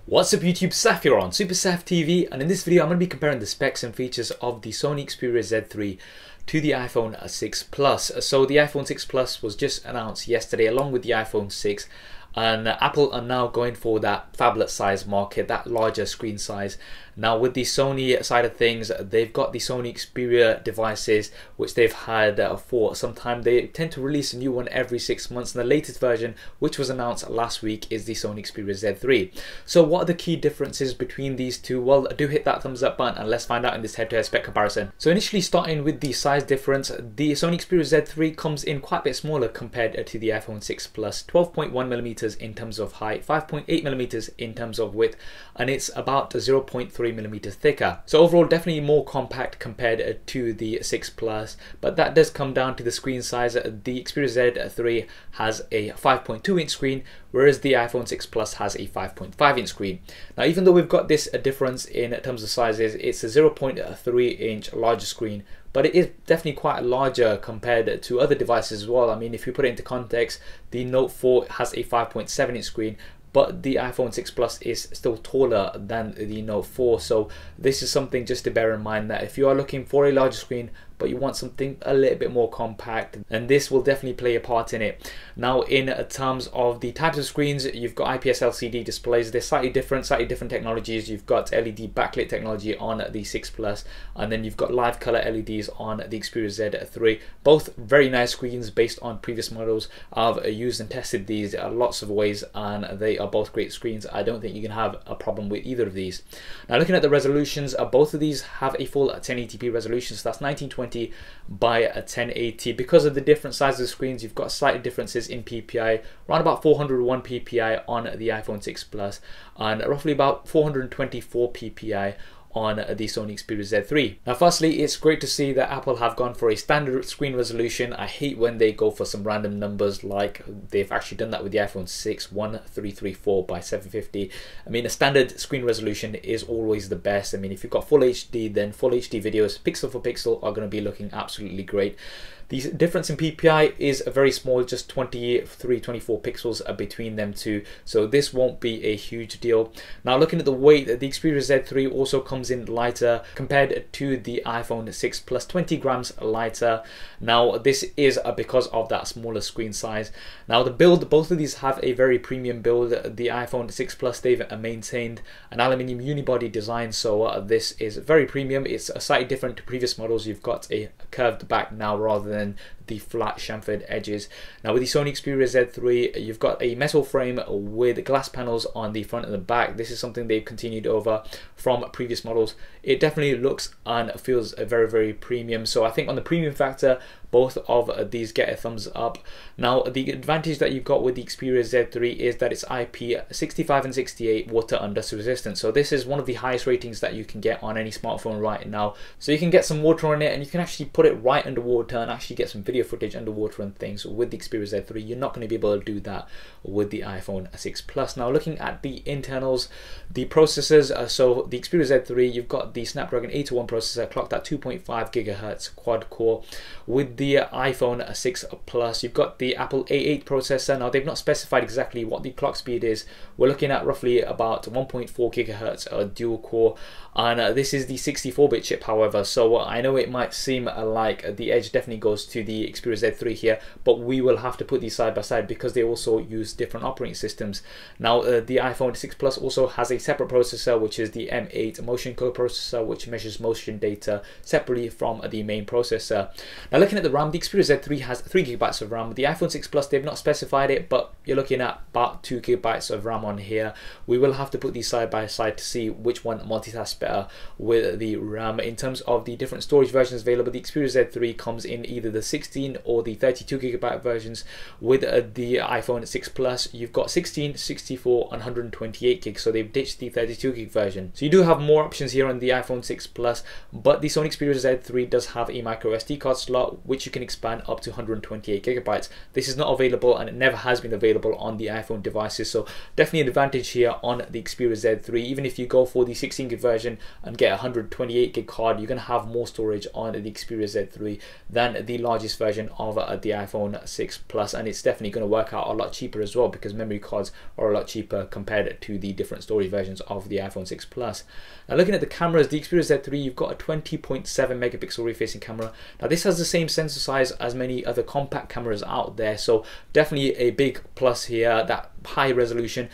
What's up YouTube, Saf here on Super Saf TV, and in this video I'm going to be comparing the specs and features of the Sony Xperia Z3 to the iPhone 6 Plus. So the iPhone 6 Plus was just announced yesterday along with the iPhone 6, and Apple are now going for that phablet size market, that larger screen size. Now with the Sony side of things, they've got the Sony Xperia devices which they've had for some time. They tend to release a new one every 6 months, and the latest version, which was announced last week, is the Sony Xperia Z3. So what are the key differences between these two? Well, do hit that thumbs up button and let's find out in this head-to-head spec comparison. So initially starting with the size difference, the Sony Xperia Z3 comes in quite a bit smaller compared to the iPhone 6 Plus, 12.1mm in terms of height, 5.8mm in terms of width, and it's about 0.3mm thicker. So overall definitely more compact compared to the 6 Plus, but that does come down to the screen size. The Xperia Z3 has a 5.2 inch screen, whereas the iPhone 6 Plus has a 5.5 inch screen. Now even though we've got this difference in terms of sizes, it's a 0.3 inch larger screen, but it is definitely quite larger compared to other devices as well. I mean, if you put it into context, the Note 4 has a 5.7 inch screen, but the iPhone 6 Plus is still taller than the Note 4. So this is something just to bear in mind, that if you are looking for a larger screen but you want something a little bit more compact, and this will definitely play a part in it. Now in terms of the types of screens, you've got IPS LCD displays. They're slightly different technologies. You've got LED backlit technology on the 6 Plus, and then you've got live color LEDs on the Xperia Z3. Both very nice screens based on previous models. I've used and tested these lots of ways, and they are both great screens. I don't think you can have a problem with either of these. Now looking at the resolutions, both of these have a full 1080p resolution, so that's 1920 by 1080. Because of the different sizes of screens, you've got slight differences in PPI, around about 401 PPI on the iPhone 6 Plus, and roughly about 424 PPI on the Sony Xperia Z3. Now firstly, it's great to see that Apple have gone for a standard screen resolution. I hate when they go for some random numbers, like they've actually done that with the iPhone 6, 1334 by 750. I mean, a standard screen resolution is always the best. I mean, if you've got full HD, then full HD videos, pixel for pixel, are going to be looking absolutely great. The difference in PPI is very small, just 23, 24 pixels between them two, so this won't be a huge deal. Now looking at the weight, the Xperia Z3 also comes in lighter compared to the iPhone 6 Plus, 20 grams lighter. Now this is because of that smaller screen size. Now the build, both of these have a very premium build. The iPhone 6 Plus, they've maintained an aluminium unibody design, so this is very premium. It's slightly different to previous models. You've got a curved back now rather than the flat chamfered edges. Now with the Sony Xperia Z3, you've got a metal frame with glass panels on the front and the back. This is something they've continued over from previous models. It definitely looks and feels very, very premium. So I think on the premium factor, both of these get a thumbs up. Now the advantage that you've got with the Xperia Z3 is that it's IP65 and 68 water and dust resistant. So this is one of the highest ratings that you can get on any smartphone right now. So you can get some water on it, and you can actually put it right underwater and actually get some video footage underwater and things with the Xperia Z3. You're not going to be able to do that with the iPhone 6 Plus. Now looking at the internals, the processors, so the Xperia Z3, you've got the Snapdragon 801 processor clocked at 2.5 GHz quad core. With the iPhone 6 Plus, you've got the Apple A8 processor. Now they've not specified exactly what the clock speed is. We're looking at roughly about 1.4 GHz dual core, and this is the 64-bit chip, however. So I know it might seem like the edge definitely goes to the Xperia Z3 here, but we will have to put these side by side because they also use different operating systems. Now the iPhone 6 Plus also has a separate processor, which is the M8 motion co-processor, which measures motion data separately from the main processor. Now looking at the RAM, the Xperia Z3 has 3 GB of RAM. The iPhone 6 Plus, they've not specified it, but you're looking at about 2 GB of RAM on here. We will have to put these side by side to see which one multitasks better with the RAM. In terms of the different storage versions available, the Xperia Z3 comes in either the 16 or the 32 GB versions. With the iPhone 6 Plus, you've got 16, 64 and 128 GB, so they've ditched the 32 GB version. So you do have more options here on the iPhone 6 Plus, but the Sony Xperia Z3 does have a micro SD card slot, which which you can expand up to 128 gigabytes. This is not available, and it never has been available on the iPhone devices, so definitely an advantage here on the Xperia Z3. Even if you go for the 16 gig version and get a 128 gig card, you're going to have more storage on the Xperia Z3 than the largest version of the iPhone 6 Plus, and it's definitely going to work out a lot cheaper as well, because memory cards are a lot cheaper compared to the different storage versions of the iPhone 6 Plus. Now looking at the cameras, the Xperia Z3, you've got a 20.7 megapixel rear-facing camera. Now this has the same sensor size as many other compact cameras out there, so definitely a big plus here, that high resolution.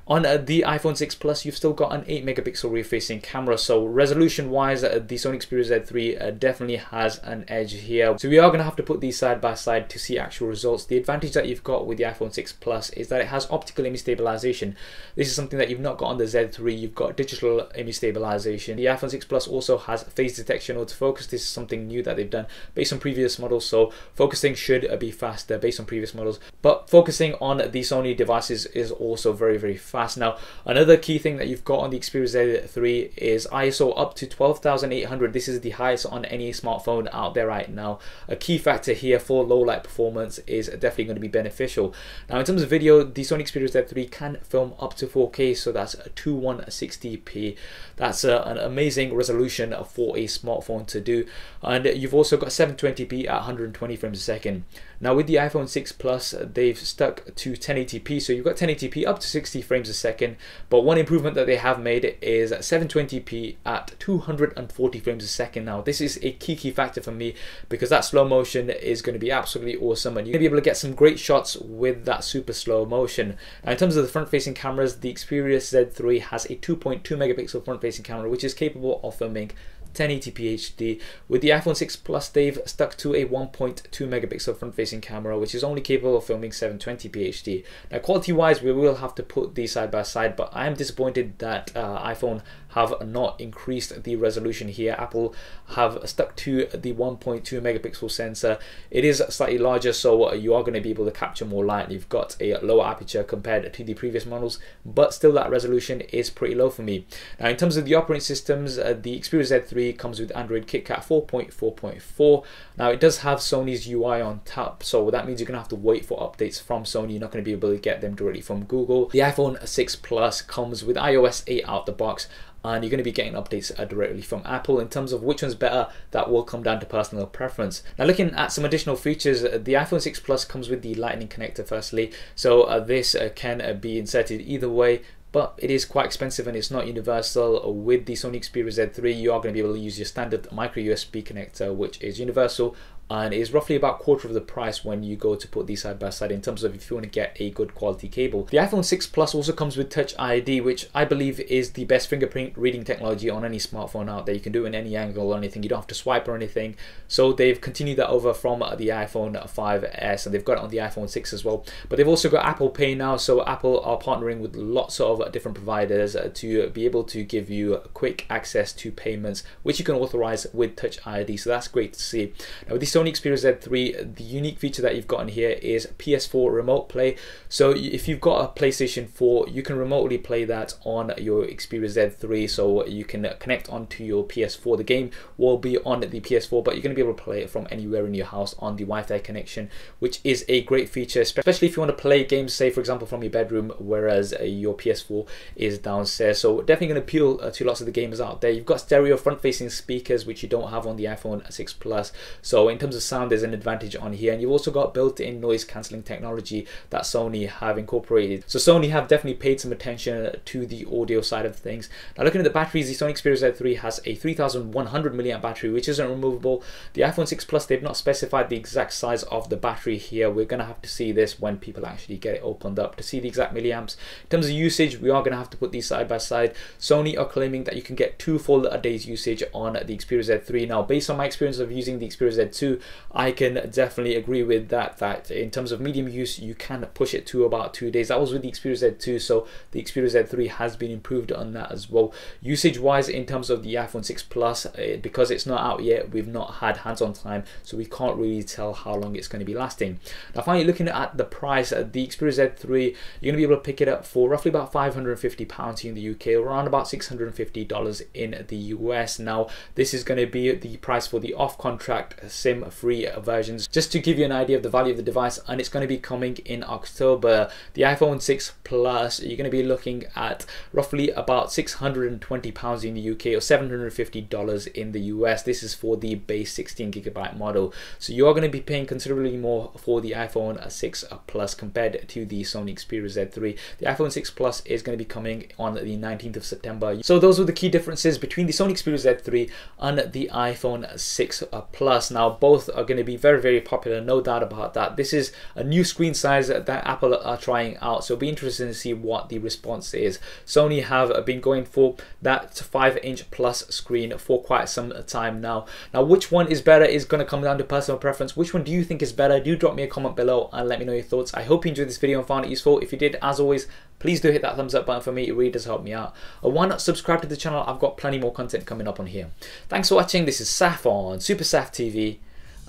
On the iPhone 6 Plus, you've still got an 8 megapixel rear-facing camera, so resolution wise the Sony Xperia Z3 definitely has an edge here. So we are going to have to put these side by side to see actual results. The advantage that you've got with the iPhone 6 Plus is that it has optical image stabilization. This is something that you've not got on the Z3. You've got digital image stabilization. The iPhone 6 Plus also has phase detection autofocus. This is something new that they've done based on previous models, so focusing should be faster based on previous models, but focusing on the Sony devices is also very, very fast. Now, another key thing that you've got on the Xperia Z3 is ISO up to 12,800. This is the highest on any smartphone out there right now. A key factor here for low light performance is definitely going to be beneficial. Now, in terms of video, the Sony Xperia Z3 can film up to 4K, so that's 2160p. That's an amazing resolution for a smartphone to do. And you've also got 720p at 120 frames a second. Now, with the iPhone 6 Plus, they've stuck to 1080p, so you've got 1080p up to 60 frames a second, but one improvement that they have made is 720p at 240 frames a second. Now, this is a key factor for me, because that slow motion is going to be absolutely awesome, and you're going to be able to get some great shots with that super slow motion. Now, in terms of the front-facing cameras, the Xperia Z3 has a 2.2 megapixel front-facing camera, which is capable of filming 1080p HD. With the iPhone 6 Plus, they've stuck to a 1.2 megapixel front-facing camera, which is only capable of filming 720p HD. Now, quality-wise, we will have to put these side by side, but I am disappointed that iPhone have not increased the resolution here. Apple have stuck to the 1.2 megapixel sensor. It is slightly larger, so you are going to be able to capture more light. You've got a lower aperture compared to the previous models, but still that resolution is pretty low for me. Now, in terms of the operating systems, the Xperia Z3 comes with Android KitKat 4.4.4. Now, it does have Sony's UI on top, so that means you're going to have to wait for updates from Sony. You're not going to be able to get them directly from Google. The iPhone 6 Plus comes with iOS 8 out the box, and you're going to be getting updates directly from Apple. In terms of which one's better, that will come down to personal preference. Now, looking at some additional features, the iPhone 6 Plus comes with the Lightning connector firstly, so this can be inserted either way, but it is quite expensive and it's not universal. With the Sony Xperia Z3, you are going to be able to use your standard micro USB connector, which is universal, and is roughly about quarter of the price when you go to put these side by side in terms of if you want to get a good quality cable. The iPhone 6 Plus also comes with Touch ID, which I believe is the best fingerprint reading technology on any smartphone out there. You can do it in any angle or anything. You don't have to swipe or anything. So they've continued that over from the iPhone 5S, and they've got it on the iPhone 6 as well. But they've also got Apple Pay now, so Apple are partnering with lots of different providers to be able to give you quick access to payments, which you can authorize with Touch ID. So that's great to see. Now, with the Sony Xperia Z3, the unique feature that you've got in here is PS4 Remote Play. So if you've got a PlayStation 4, you can remotely play that on your Xperia Z3, so you can connect onto your PS4. The game will be on the PS4, but you're going to be able to play it from anywhere in your house on the Wi-Fi connection, which is a great feature, especially if you want to play games, say for example from your bedroom, whereas your PS4 is downstairs. So definitely going to appeal to lots of the gamers out there. You've got stereo front-facing speakers, which you don't have on the iPhone 6 Plus. So in terms of sound, there's an advantage on here, and you've also got built-in noise cancelling technology that Sony have incorporated. So Sony have definitely paid some attention to the audio side of things. Now, looking at the batteries, the Sony Xperia Z3 has a 3100 mAh battery, which isn't removable. The iPhone 6 Plus, they've not specified the exact size of the battery here. We're going to have to see this when people actually get it opened up to see the exact milliamps. In terms of usage, we are going to have to put these side by side. Sony are claiming that you can get 2 full days usage on the Xperia Z3. Now, based on my experience of using the Xperia Z2, I can definitely agree with that in terms of medium use, you can push it to about 2 days. That was with the Xperia Z2, so the Xperia Z3 has been improved on that as well. Usage wise, in terms of the iPhone 6 Plus, because it's not out yet, we've not had hands-on time, so we can't really tell how long it's going to be lasting. Now, finally, looking at the price, the Xperia Z3, you're going to be able to pick it up for roughly about £550 here in the UK, around about $650 in the US. Now, this is going to be the price for the off-contract SIM free versions, just to give you an idea of the value of the device. And it's going to be coming in October. The iPhone 6 Plus, you're going to be looking at roughly about £620 in the UK or $750 in the US. This is for the base 16GB model. So you are going to be paying considerably more for the iPhone 6 Plus compared to the Sony Xperia Z3. The iPhone 6 Plus is going to be coming on the 19th of September. So those were the key differences between the Sony Xperia Z3 and the iPhone 6 Plus. Now both are going to be very, very popular, no doubt about that. This is a new screen size that Apple are trying out, so it'll be interesting to see what the response is. Sony have been going for that 5-inch plus screen for quite some time now. Now which one is better is going to come down to personal preference. Which one do you think is better? Do drop me a comment below and let me know your thoughts. I hope you enjoyed this video and found it useful. If you did, as always, please do hit that thumbs up button for me. It really does help me out. Why not subscribe to the channel? I've got plenty more content coming up on here. Thanks for watching. This is Saf on Super Saf TV.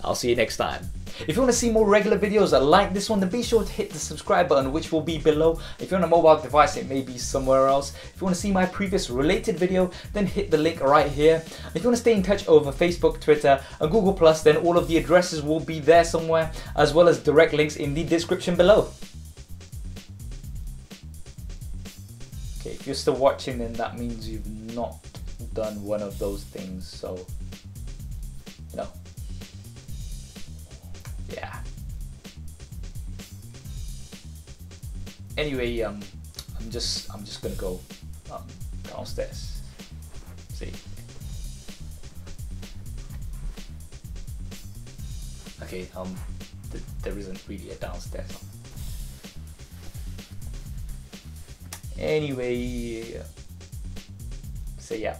I'll see you next time. If you want to see more regular videos like this one, then be sure to hit the subscribe button, which will be below. If you're on a mobile device, it may be somewhere else. If you want to see my previous related video, then hit the link right here. If you want to stay in touch over Facebook, Twitter and Google+, then all of the addresses will be there somewhere, as well as direct links in the description below. Okay, if you're still watching, then that means you've not done one of those things, so no. Yeah. Anyway, I'm just gonna go downstairs. See. Okay. There isn't really a downstairs. Anyway, so yeah.